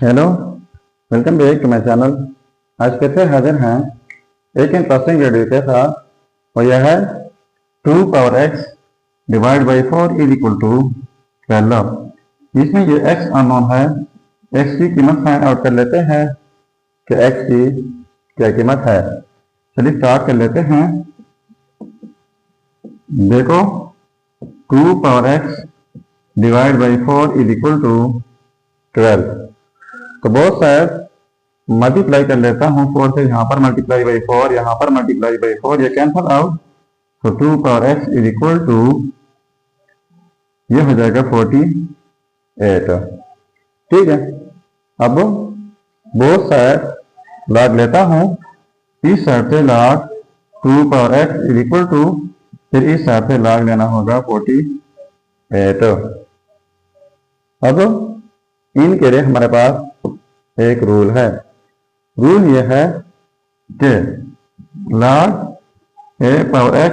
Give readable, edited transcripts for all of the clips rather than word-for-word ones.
Hello, welcome back to my channel. आज फिर से हाजिर हैं एक इंटरेस्टिंग वीडियो के साथ और यह है 2 power x divide by 4 is equal to 12। इसमें ये x अननोन है, x की कीमत फाइंड आउट कर लेते हैं कि x की क्या कीमत है। चलिए स्टार्ट कर लेते हैं। देखो 2 power x divide by 4 is equal to 12। तो बहुत शायद मल्टीप्लाई कर लेता हूँ 4 से, यहाँ पर मल्टीप्लाई बाई 4, यहाँ पर मल्टीप्लाई बाई 4, ये कैंसल आउट। तो 2 power x is equal to ये हो जाएगा 48। ठीक है, अब बहुत शायद लॉग लेता हूँ इस साइड से log 2 power x is equal to, फिर इस साइड से लॉग लेना होगा 48। अब इनके लिए हमारे पास एक रूल है। रूल यह है कि log a power x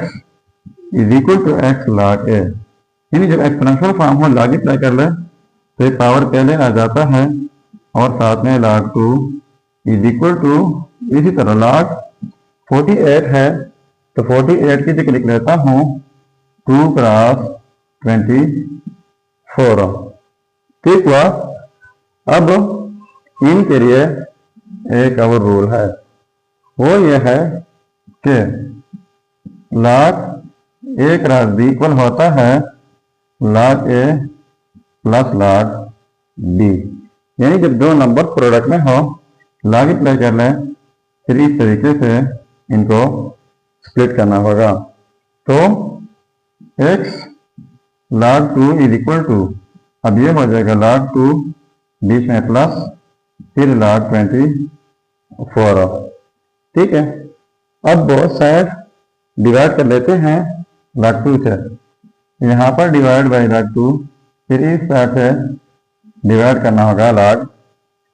is equal to x log a, यानी जब एक्सपोनेंशियल फॉर्म हो लॉगिप्लाई कर ले तो ये पावर पहले आ जाता है और साथ में log 2 इज इक्वल टू, इसी तरह log 48 है तो 48 की जगह लिख लेता हूँ 2 क्रॉस 24। ठीक हुआ। अब इनके लिए एक और रूल है, वो ये है कि log a cross b equal होता है log a plus log b, यानी जब दो नंबर प्रोडक्ट में हो लॉगिप्लाई कर लें फिर इस तरीके से इनको स्प्लिट करना होगा। तो x log 2 is equal to, अब ये हो जाएगा log 2 बीच में प्लस फिर log 24। ठीक है, अब बहुत साइड डिवाइड कर लेते हैं log 2 से, यहाँ पर डिवाइड बाई log 2, फिर इस साइड से डिवाइड करना होगा log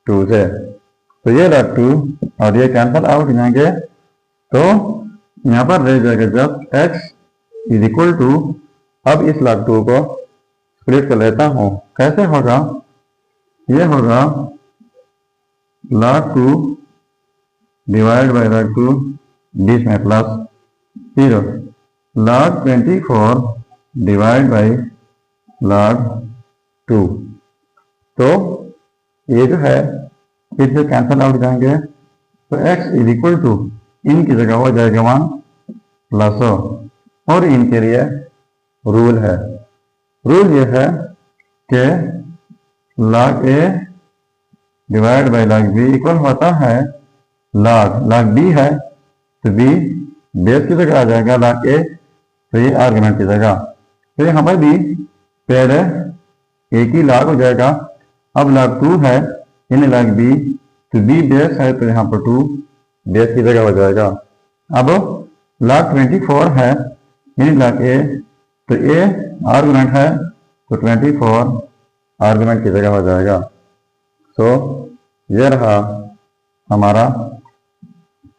2 से। तो ये log 2 और ये कैंसल आउट हो जाएंगे, तो यहाँ पर रह जाएगा जब x इज इक्वल टू, अब इस log 2 को स्प्लिट कर लेता हूँ। कैसे होगा, ये होगा log 2 डिवाइड बाई log 2 बीच में प्लस, फिर log 24 डिवाइड बाई log 2। तो ये जो है फिर से कैंसल आउट जाएंगे, तो x इज इक्वल टू इनकी जगह हो जाएगा 1 प्लस, और इनके लिए रूल है। रूल ये है कि log a divide by log b equal होता है log b है तो b बेस की जगह आ जाएगा log a, तो ये आर्गुमेंट की जगह, तो यहाँ पर भी पहले a की log हो जाएगा। अब log 2 है यानी log b, तो b बेस है तो यहाँ पर 2 बेस की जगह हो जाएगा। अब log 24 है यानी log a, तो a आर्गुमेंट है तो 24 आर्गुमेंट की जगह हो जाएगा। तो ये रहा हमारा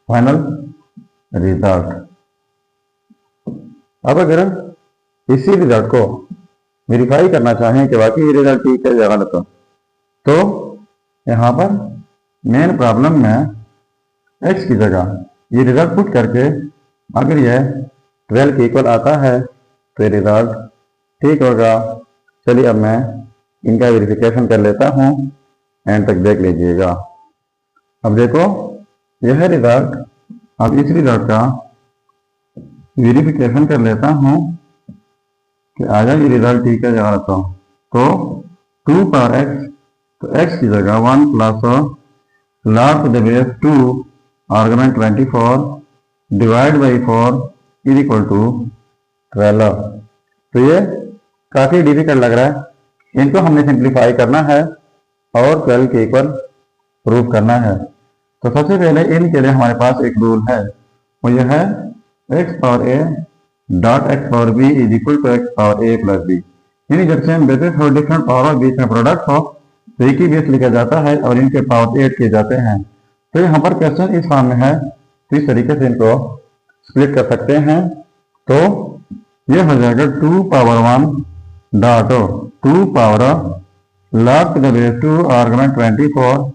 फाइनल रिजल्ट। अब अगर इसी रिजल्ट को वेरीफाई करना चाहें कि वाकई ये रिजल्ट ठीक है या गलत, तो यहाँ पर मेन प्रॉब्लम में x की जगह ये रिजल्ट पुट करके अगर यह 12 के इक्वल आता है तो ये रिजल्ट ठीक होगा। चलिए अब मैं इनका वेरिफिकेशन कर लेता हूँ, एंड तक देख लीजिएगा। अब देखो यह है रिजल्ट। अब इस रिजल्ट का वेरिफिकेशन कर लेता हूँ कि आया ये रिजल्ट ठीक है या गलत। तो 2 पावर x, तो x की जगह 1 plus log to the base 2 argument 24 divide by 4 is equal to 12। तो ये काफ़ी डिफिकल्ट लग रहा है, इनको हमने सिंप्लीफाई करना है और 12 के इक्वल प्रूव करना है। तो सबसे पहले इनके लिए हमारे पास एक रूल है, वो यह है x power a dot x power b is equal to x power a plus b, यानी जब सेम बेसिस हो डिफरेंट पावर और बीच में प्रोडक्ट हो तो एक ही बेस लिखा जाता है और इनके पावर 8 किए जाते हैं। तो यहाँ पर क्वेश्चन इस फॉर्म में है, तो इस तरीके से इनको स्प्लिट कर सकते हैं। तो ये हो जाएगा 2 power 1 dot 2 power log to the base 2 argument 24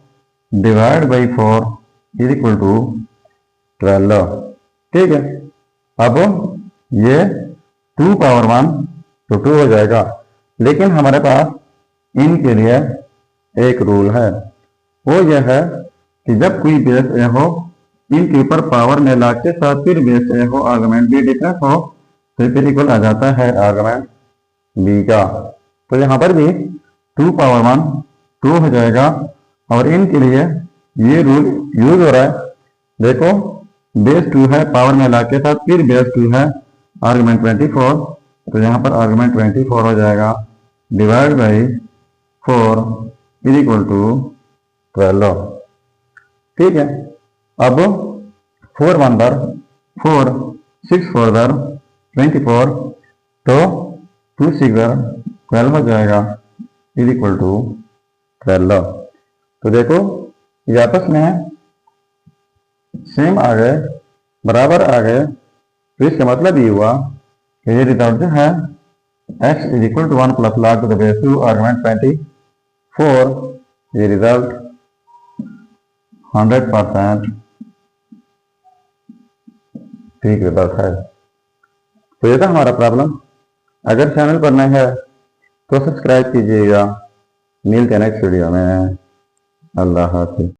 divide by 4 is equal to 12। ठीक है, अब ये 2 पावर 1 तो 2 हो जाएगा, लेकिन हमारे पास इनके लिए एक रूल है, वो यह है कि जब कोई बेस ए हो, इनके ऊपर पावर में लाग के साथ फिर बेस ए हो, आर्गुमेंट बी डिफरेंस हो, तो फिर इक्वल आ जाता है आर्गुमेंट बी का। तो यहाँ पर भी 2 पावर 1 2 हो जाएगा, और इनके लिए ये रूल यूज हो रहा है। देखो बेस 2 है, पावर में लाग के साथ फिर बेस 2 है, आर्गुमेंट 24, तो यहाँ पर आर्गुमेंट 24 हो जाएगा divide by 4 is equal to 12। ठीक है, अब 4 1 दर 4 6 4 दर 24, तो 2 6 दर 12 हो जाएगा इज इक्वल टू 12। तो देखो ये आपस में सेम आ गए, बराबर आ गए, तो इसका मतलब ये हुआ कि ये रिजल्ट जो है x is equal to 1 plus log to the base 2 argument 24, ये रिजल्ट 100% ठीक रिजल्ट है। तो ये था हमारा प्रॉब्लम। अगर चैनल पर नए है तो सब्सक्राइब कीजिएगा। मिलते हैं नेक्स्ट वीडियो में। अल्लाह हाफिज़।